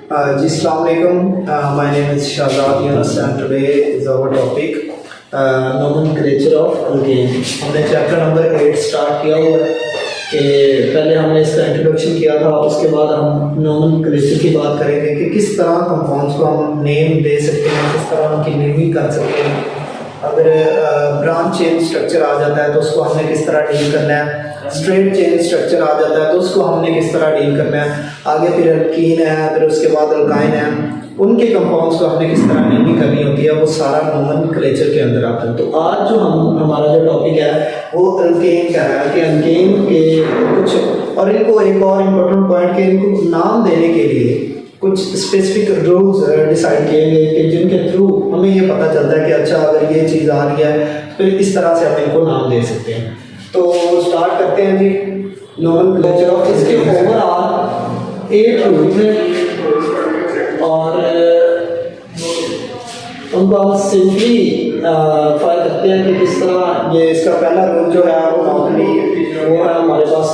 Ji, Assalamu alaikum. My name is Shahzad Yunus and today is our topic nomenclature of alkane. हमने chapter number 8 start किया हुआ है कि पहले हमने इसका इंट्रोडक्शन किया था, उसके बाद हम नोमेनक्लेचर की बात करेंगे कि किस तरह कंपाउंड्स को हम नेम दे सकते हैं, किस तरह उनकी नेमिंग कर सकते हैं। अगर ब्रांच चेन स्ट्रक्चर आ जाता है तो उसको हमने किस तरह डील करना है, स्ट्रेट चेन स्ट्रक्चर आ जाता है तो उसको हमने किस तरह डील करना है, आगे फिर अल्कीन है, फिर उसके बाद अल्काइन है, उनके कंपाउंड्स को हमने किस तरह नेमिंग करनी होती है, वो सारा नोमेनक्लेचर के अंदर आता है। तो आज जो हमारा जो टॉपिक है वो अल्केन का है कि अल्केन के कुछ और इनको एक और इम्पोर्टेंट पॉइंट के इनको नाम देने के लिए कुछ स्पेसिफिक रूल्स डिसाइड किए गए कि जिनके थ्रू हमें ये पता चलता है कि अच्छा अगर ये चीज़ आ रही है तो फिर इस तरह से हम इनको नाम दे सकते हैं। तो स्टार्ट करते हैं जी नोमेनक्लेचर ऑफ। इसके ओवरऑल 8 रूल्स हैं और उनको हम सिंपली फाइल करते हैं कि किस तरह ये इसका पहला रूल जो है वो नॉर्मली वो है हमारे पास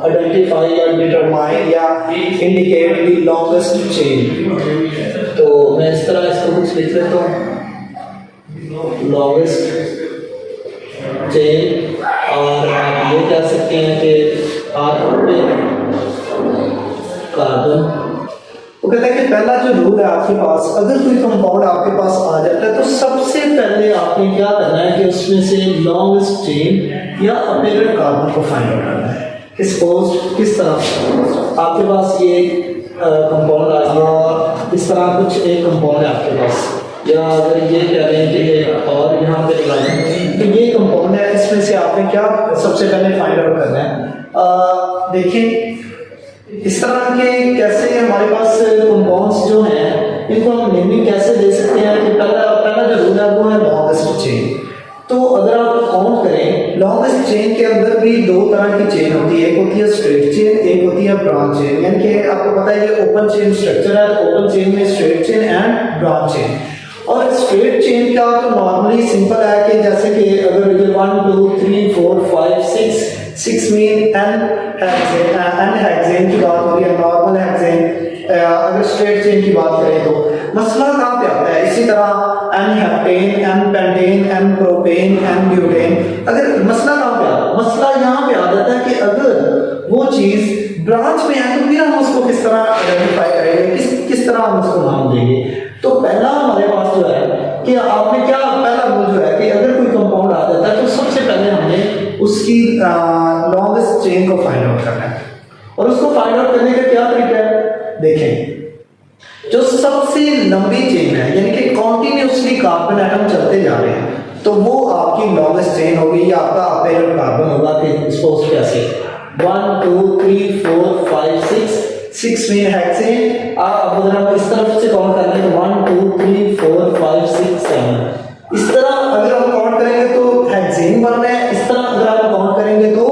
आइडेंटिफाई या डिटरमाइन या इंडिकेट द लॉन्गेस्ट चेन। तो मैं इस तरह इसको कुछ लिख लेता हूँ लॉन्गेस्ट चेन, और आप ये कह सकते हैं कि कार्बन। वो कहते हैं कि पहला जो रूल है आपके पास, अगर कोई कंपाउंड आपके पास आ जाता है तो सबसे पहले आपने क्या करना है कि उसमें से लॉन्गेस्ट चेन या अपीरेंट कार्बन को फाइंड आउट करना है। किस तरह आपके पास ये कंपाउंड आ गया, इस तरह कुछ एक कंपाउंड है आपके पास, या अगर ये कह रहे हैं कि और यहाँ पे तो ये कंपाउंड है, इसमें से आपने क्या सबसे पहले फाइंड आउट करना है। देखिए इस तरह के कैसे हमारे पास कंपाउंड्स जो हैं इनको हम नेमिंग कैसे दे सकते हैं कि पहला जो रूल है वो है लॉन्गेस्ट चेन। तो अगर आप काउंट करें लॉन्गेस्ट चेन के अंदर भी दो तरह की चेन होती है, एक होती है स्ट्रेट चेन, एक होती है ब्रांच चेन। यानी कि आपको पता है ये ओपन चेन स्ट्रक्चर है, ओपन चेन में straight chain and branch chain. और स्ट्रेट चेन का तो नॉर्मली सिंपल है कि जैसे कि अगर ये 1 2 3 4 5 6 मीन एन हेक्सेन की बात हो रही है, नॉर्मल हेक्सेन। अगर स्ट्रेट चेन की बात करें तो मसला कहाँ पे आता है, इसी तरह n heptane, n pentane, n propane, n butane. अगर मसला कहाँ पे आता है, मसला यहाँ पे आ जाता है कि अगर वो चीज ब्रांच में है तो फिर हम उसको किस तरह आइडेंटिफाई करेंगे, किस तरह हम उसको नाम देंगे। तो पहला हमारे पास जो है कि आपने क्या पहला रूल जो है कि अगर कोई कंपाउंड आ जाता है तो सबसे पहले हमने उसकी लॉन्गेस्ट चेन को फाइंड आउट करना है। और उसको फाइंड आउट करने का क्या तरीका है, देखें जो सबसे लंबी चेन है यानी कि कॉन्टिन्यूसली कार्बन एटम चलते जा रहे हैं तो वो आपकी लॉन्गेस्ट चेन होगी या आपका अपीरेंट कार्बन होगा। कि सपोज कैसे 1 2 3 4 5 6 में हेक्सेन। आप अगर हम इस तरफ से काउंट कर लें तो 1 2 3 4 5 6 7 इस तरह अगर हम काउंट करेंगे तो हेक्सेन बन रहा है, इस तरह अगर आप काउंट करेंगे तो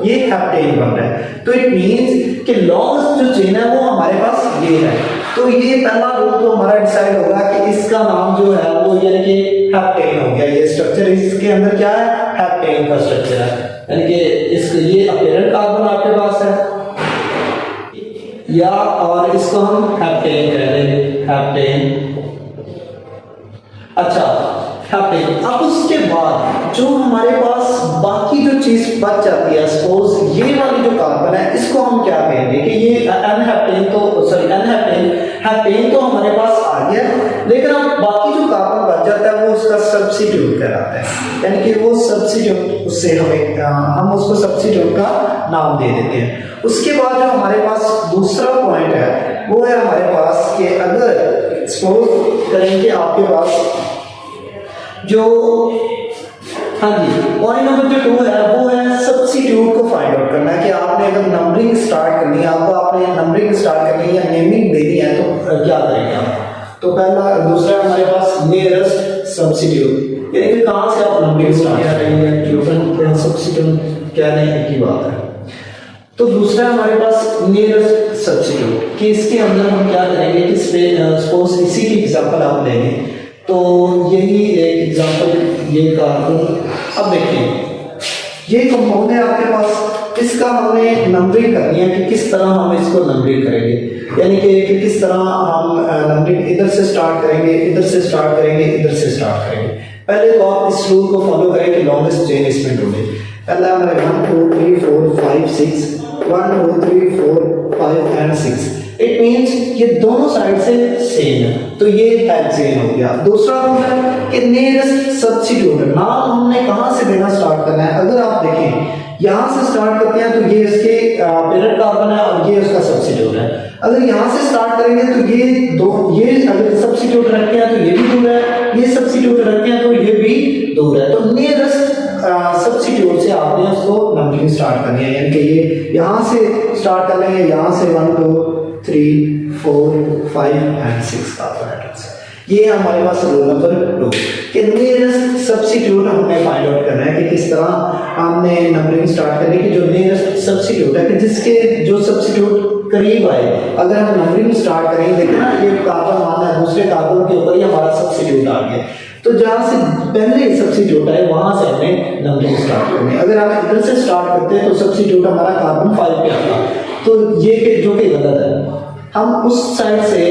ये हेप्टेन बन रहा है। तो इट मींस कि लॉन्गेस्ट जो चेन है वो हमारे पास ये है। तो ये पहला रूल तो हमारा डिसाइड होगा कि इसका नाम जो है वो यानी कि हेप्टेन हो गया। ये स्ट्रक्चर इसके अंदर क्या है, हेप्टेन का स्ट्रक्चर है, यानी कि इस ये अपीरेंट कार्बन आपके पास है या और इसको हम हेप्टेन कह देंगे, हेप्टेन। अच्छा हेप्टेन। अब उसके बाद जो हमारे पास बाकी जो चीज बच जाती है, सपोज ये वाली जो कार्बन है इसको हम क्या कहेंगे कि ये एनहेप्टेन तो सॉरी हेप्टेन तो हमारे पास आ गया, लेकिन अब बाकी जो कार्बन बच जाता है वो उसका सब्स्टिट्यूट कहलाता है। यानी कि वो सब्स्टिट्यूट उससे हम उसको सब्स्टिट्यूट का नाम दे देते हैं। उसके बाद जो हमारे पास दूसरा पॉइंट है वो है हमारे पास कि अगर सपोज करेंगे आपके पास जो हाँ जी पॉइंट नंबर जो 2 है वो है सब्स्टिट्यूट को फाइंड आउट करना है कि आपने अगर नंबरिंग स्टार्ट करनी है, आपको आपने नंबरिंग स्टार्ट करनी है या नेमिंग देनी है तो क्या करेंगे आप। तो पहला दूसरा हमारे पास नियरेस्ट सब्स्टिट्यूट, यानी कि कहाँ से आप नंबरिंग स्टार्ट करेंगे, सब्स्टिट्यूट क्या नहीं की बात है। तो दूसरा हमारे पास नियरेस्ट सब्स्टिट्यूट कि इसके अंदर हम क्या करेंगे कि सपोज इसी की एग्जांपल आप लेंगे तो यही एक एग्जांपल ये कार्बन। अब देखिए ये कंपाउंड है आपके पास इसका हमने नंबरिंग करनी है कि किस तरह हम इसको नंबरिंग करेंगे, यानी कि किस तरह हम नंबरिंग इधर से स्टार्ट करेंगे, इधर से स्टार्ट करेंगे, इधर से स्टार्ट करेंगे। पहले तो आप इस रूल को फॉलो करें कि लॉन्गेस्ट चेन इसमें ढूंढे। पहला हमारे 1 2 3 4 5 6, 1 2 3 4 5 एंड 6। इट मींस ये दोनों साइड से सेम है, तो ये हेक्सेन हो गया। दूसरा रूल है कि नियरेस्ट सब्स्टिट्यूट, नाम हमने कहां से देना स्टार्ट करना है। अगर आप देखें यहां से स्टार्ट करते हैं तो ये इसके पेरेंट कार्बन है और ये उसका सब्स्टिट्यूट है। अगर यहां से स्टार्ट करेंगे तो ये अगर सब्स्टिट्यूट रखते हैं तो ये भी दूर है, ये सब्स्टिट्यूट रखते हैं तो ये भी दूर है। तो नियरेस्ट सब्स्टिट्यूट से आपने उसको नंबरिंग स्टार्ट करनी है, यानी कि ये यहां से स्टार्ट कर लेंगे, यहां से 1 2 3 4 5 एंड 6 कार्बन एटम्स। ये हमारे पास रूल नंबर 2 कि नियरेस्ट सब्स्टिट्यूट हमने फाइंड आउट करना है कि किस तरह हमने नंबरिंग स्टार्ट करनी है कि जो नियरेस्ट सब्स्टिट्यूट है कि जिसके जो सब्स्टिट्यूट करीब आए। अगर हम नंबरिंग स्टार्ट करेंगे, देखिए ना ये कार्बन माना है, दूसरे कार्बन के ऊपर ही हमारा सब्स्टिट्यूट आ गया, तो जहां से पहले सब्स्टिट्यूट है वहां से हमें नंबरिंग स्टार्ट करनी है। अगर हम इधर से स्टार्ट करते हैं तो सब्स्टिट्यूट हमारा कार्बन 5 पे आता, तो ये जो कि गलत है। हम उस साइड से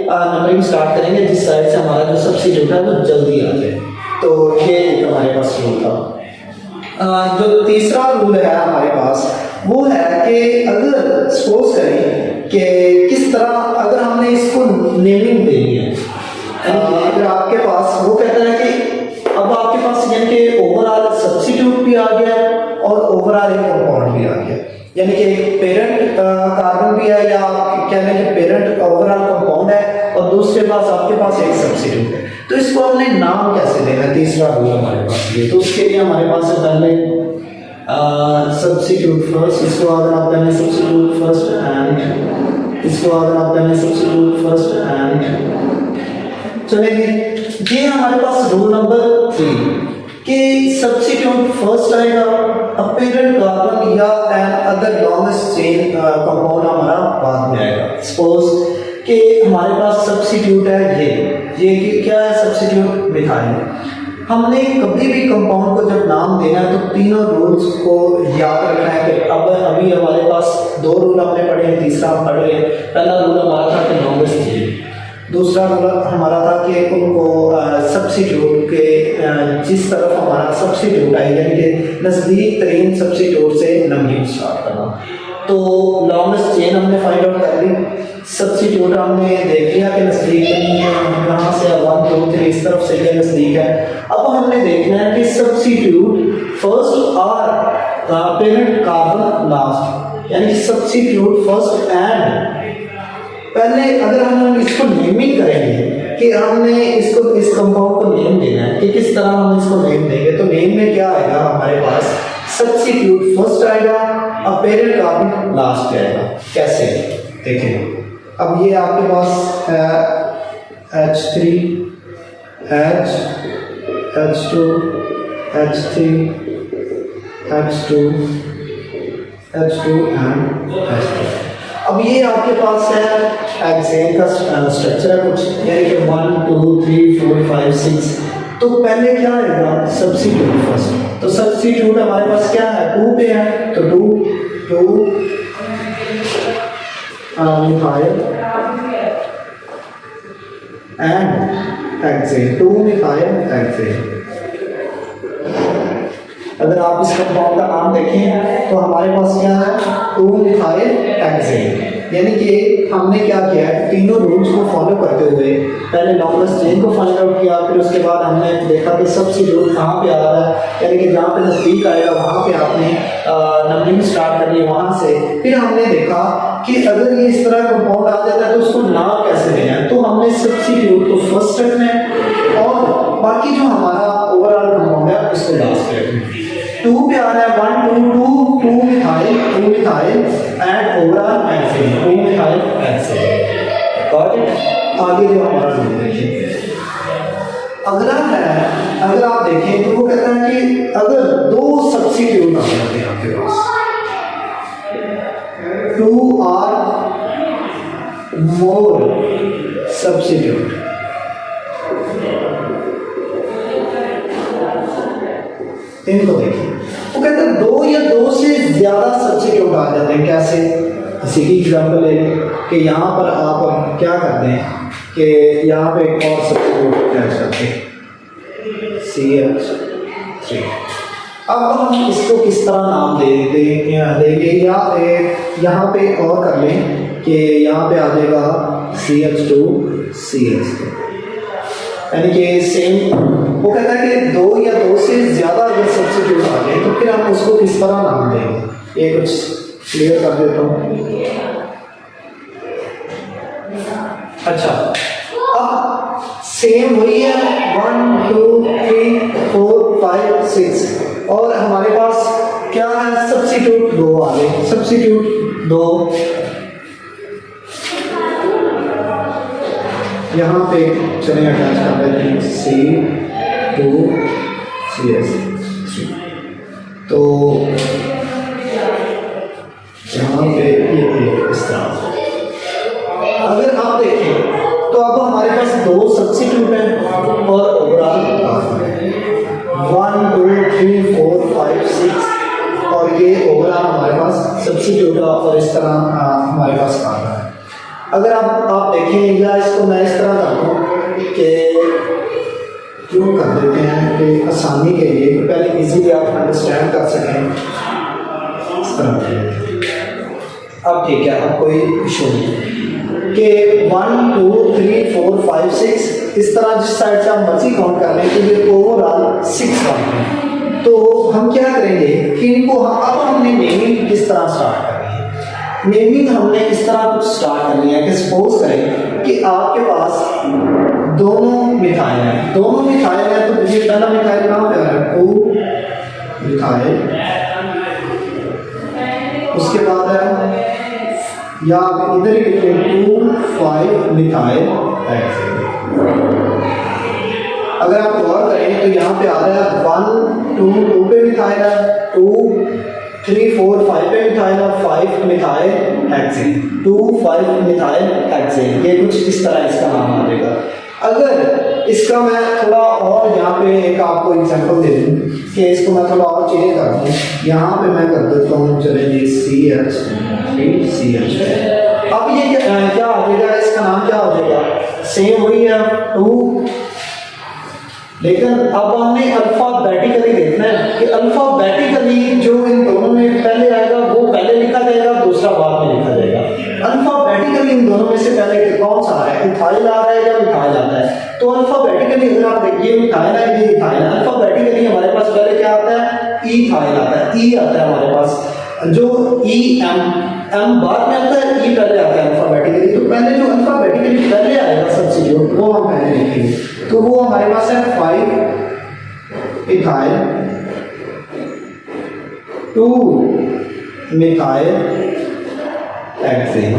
नंबरिंग स्टार्ट करेंगे जिस साइड से हमारा जो सब्स्टिट्यूट है वो जल्दी आ जाए। तो ये हमारे पास रूल था। जो तीसरा रूल है हमारे पास वो है कि अगर सपोज करें कि किस तरह अगर हमने इसको नेमिंग देनी है, अगर आपके पास वो कहता है कि अब आपके पास यानी कि ओवरऑल सब्स्टिट्यूट भी आ गया और ओवरऑल एक कंपाउंड भी आ गया, यानी कि एक पेरेंट कार्बन भी है या कहने के पेरेंट ओवरऑल कंपाउंड है और दूसरे पास आपके पास एक सब्स्टिट्यूट है। तो इसको हमने नाम कैसे देना है, तीसरा रूल हमारे पास ये। तो उसके लिए हमारे पास है पहले सब्स्टिट्यूट फर्स्ट, इसको अगर आप पहले सब्स्टिट्यूट फर्स्ट एंड इसको अगर आप पहले सब्स्टिट्यूट फर्स्ट एंड चलेंगे। ये हमारे पास रूल नंबर 3 कि सब्स्टिट्यूट फर्स्ट आएगा, अपीरेंट कार्बन या an other longest chain compound हमारा बाद में आएगा। सपोज कि हमारे पास सब्स्टिट्यूट है ये क्या है सब्स्टिट्यूट मिथाइल। हमने कभी भी कंपाउंड को जब नाम देना है तो तीनों रूल्स को याद रखना है कि अब अभी हमारे पास 2 रूल हमने पढ़े हैं, तीसरा हम पढ़ रहे हैं। पहला रूल हमारा था कि लॉन्गेस्ट चेन, दूसरा रूल हमारा था कि उनको सब्स्टिट्यूट के जिस तरफ हमारा सब्स्टिट्यूट है यानी कि नज़दीक तरीन सब्स्टिट्यूट से नंबरिंग स्टार्ट करना। तो लॉन्गेस्ट चेन हमने फाइंड आउट कर ली, सब्स्टिट्यूट हमने देख लिया कि नज़दीक कहाँ से 1 2 3 इस तरफ से ये नज़दीक है। अब हमने देखना है कि सब्स्टिट्यूट फर्स्ट और पेरेंट कार्बन लास्ट, यानी सब्स्टिट्यूट फर्स्ट एंड पहले अगर हम इसको नेमिंग करेंगे कि हमने इसको इस कंपाउंड को नेम देना है कि किस तरह हम इसको नेम देंगे, तो नेम में क्या आएगा हमारे पास सब्स्टिट्यूट फर्स्ट आएगा और पेरेंट कार्बन लास्ट आएगा। कैसे देखें, अब ये आपके पास है H3 H H2 H3 H2 H2 and H2। अब ये आपके पास है हेक्सेन का स्ट्रक्चर है कुछ, यानी कि 1 2 3 4 5 6। तो पहले क्या आएगा सब्स्टिट्यूट फर्स्ट, तो सब्स्टिट्यूट हमारे पास क्या है 2 पे है, तो 2 methyl and hexane, 2 methyl hexane. अगर आप इस कंपाउंड का नाम देखें तो हमारे पास क्या है 2 मिथाइल हेक्सेन, यानी कि हमने क्या किया है तीनों रूल्स को फॉलो करते हुए पहले लॉन्गेस्ट चेन को फाइंड आउट किया, फिर उसके बाद हमने देखा कि सब्स्टिट्यूट कहाँ पे आ रहा है, यानी कि जहाँ पे नज़दीक आएगा वहाँ पे आपने नंबरिंग स्टार्ट करनी है वहाँ से। फिर हमने देखा कि अगर ये इस तरह कंपाउंड आ जाता है तो उसको नाम कैसे देना है, तो हमने सब्स्टिट्यूट को फर्स्ट रखना है और बाकी जो हमारा ओवरऑल कंपाउंड है उसको लास्ट रखना है। 2 पे आ रहा है 1 2 methyl and overall hexane 2 methyl hexane. Got it. आगे जो हमारा रूल देखिए, अगला है अगर आप देखें तो वो कहता है कि अगर 2 सब्स्टिट्यूट आ जाते हैं आपके पास 2 और मोर सब्स्टिट्यूट, इनको देखिए वो उसके अंदर दो या दो से ज़्यादा सब्स्टिट्यूट आ जाते हैं। कैसे? इसी की एग्जाम्पल ले लें कि यहाँ पर आप क्या करते हैं कि यहाँ पे एक और सब्स्टिट्यूट अटैच करते हैं CH3। अब हम इसको किस तरह नाम देंगे या यहाँ पे और कर लें कि यहाँ पे आ जाएगा CH2 CH2, यानी कि सेम। वो कहता है कि दो या दो से ज़्यादा अगर सब्स्टिट्यूट आ जाए तो फिर हम उसको किस तरह नाम देंगे, ये कुछ क्लियर कर देता हूँ। अच्छा, अब सेम हुई है 1 2 3 4 5 6 और हमारे पास क्या है, सब्स्टिट्यूट दो आ गए, सब्स्टिट्यूट दो यहाँ पे चले अटैच कर देते हैं C2 CS3। तो यहाँ पे ये इस तरह अगर आप देखें तो अब हमारे पास दो सब्स्टिट्यूट हैं और ओवरऑल 1 2 3 4 5 6 और ये ओवरऑल हमारे पास सब्स्टिट्यूट है और इस तरह हमारे पास आ रहा है। अगर आप देखें या इसको मैं इस तरह करता हूँ कि क्यों कर देते हैं कि आसानी के लिए पहले इजीली आप अंडरस्टैंड कर सकें इस तरह। अब ठीक है, अब कोई इशू नहीं कि 1 2 3 4 5 6 इस तरह जिस साइड से आप मर्जी काउंट कर लें कि ये ओवरऑल 6 काउंट है। तो हम क्या करेंगे कि इनको अब हमने नेमिंग किस तरह स्टार्ट करनी है। नेमिंग हमने इस तरह कुछ स्टार्ट करनी है कि सपोज करें कि आपके पास दोनों मिथाइल हैं, दोनों मिथाइल हैं तो ये पहला मिथाइल कहाँ पे आ रहा है 2 मिथाइल, उसके बाद है या आप इधर ही लिखें 2 5 मिथाइल हेक्सेन। अगर आप गौर करें तो यहाँ पे आ रहा है 1 2 2 पे मिथाइल है, 2 3 4 5 पे मिथाइल है, 5 मिथाइल हेक्सेन, 2 5 मिथाइल हेक्सेन। ये कुछ इस तरह इसका नाम आ जाएगा। अगर इसका मैं थोड़ा और यहाँ पे एक आपको एग्जांपल दे दूँ कि इसको मैं थोड़ा और चेंज कर दूँ, यहाँ पे मैं कर देता हूँ चले जी CH3 CH। अब ये क्या आ जाएगा, इसका नाम क्या हो जाएगा, सेम वही है 2, लेकिन अब हमने अल्फाबेटिकली देखना है कि अल्फाबेटिकली जो इन दोनों में पहले आएगा वो पहले लिखा जाएगा, दूसरा बाद में लिखा जाएगा। अल्फाबेटिकली इन दोनों में से पहले कौन सा आ रहा है, इथाइल आ रहा है या मिथाइल आता है। तो अल्फाबेटिकली अगर आप देखिए मिथाइल है ये इथाइल है, अल्फाबेटिकली हमारे पास पहले क्या आता है, इथाइल आता है, ई आता है हमारे पास, जो एम बाद में आता है, ई पहले आता है अल्फाबेटिकली। तो पहले जो अल्फाबेटिकली पहले आएगा सब्स्टिट्यूट वो हम पहले लिखेंगे, तो वो हमारे पास है 5 ethyl 2 methyl hexane,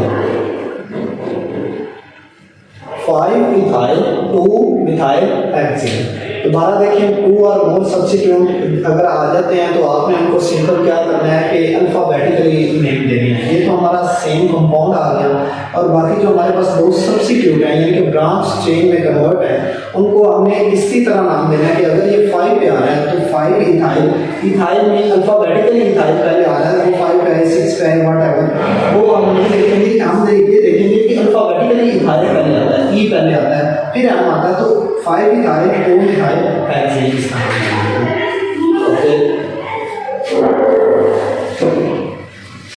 5 ethyl 2 methyl hexane. दोबारा देखें 2 और मोर सब्स्टिट्यूट अगर आ जाते हैं तो आपने उनको सिंपल क्या करना है कि अल्फाबेटिकली नेम देनी है। ये तो हमारा सेम कंपाउंड आ गया और बाकी जो हमारे पास दो सब्स्टिट्यूट हैं यानी कि ब्रांच चेन में कन्वर्ट है उनको हमने इसी तरह नाम देना है कि अगर ये 5 पे आ रहा है तो 5 इथाइल, इथाइल में अल्फाबेटिकली इथाइल पहले आ रहा है, वो 5 पे है 6 पे है व्हाटएवर, वो हम नहीं देखेंगे, हम देखेंगे कि अल्फाबेटिकली इथाइल पहले आता है, ई पहले आता है, फिर हम आता है तो 5 इथाइल 2 मिथाइल हेक्सेन।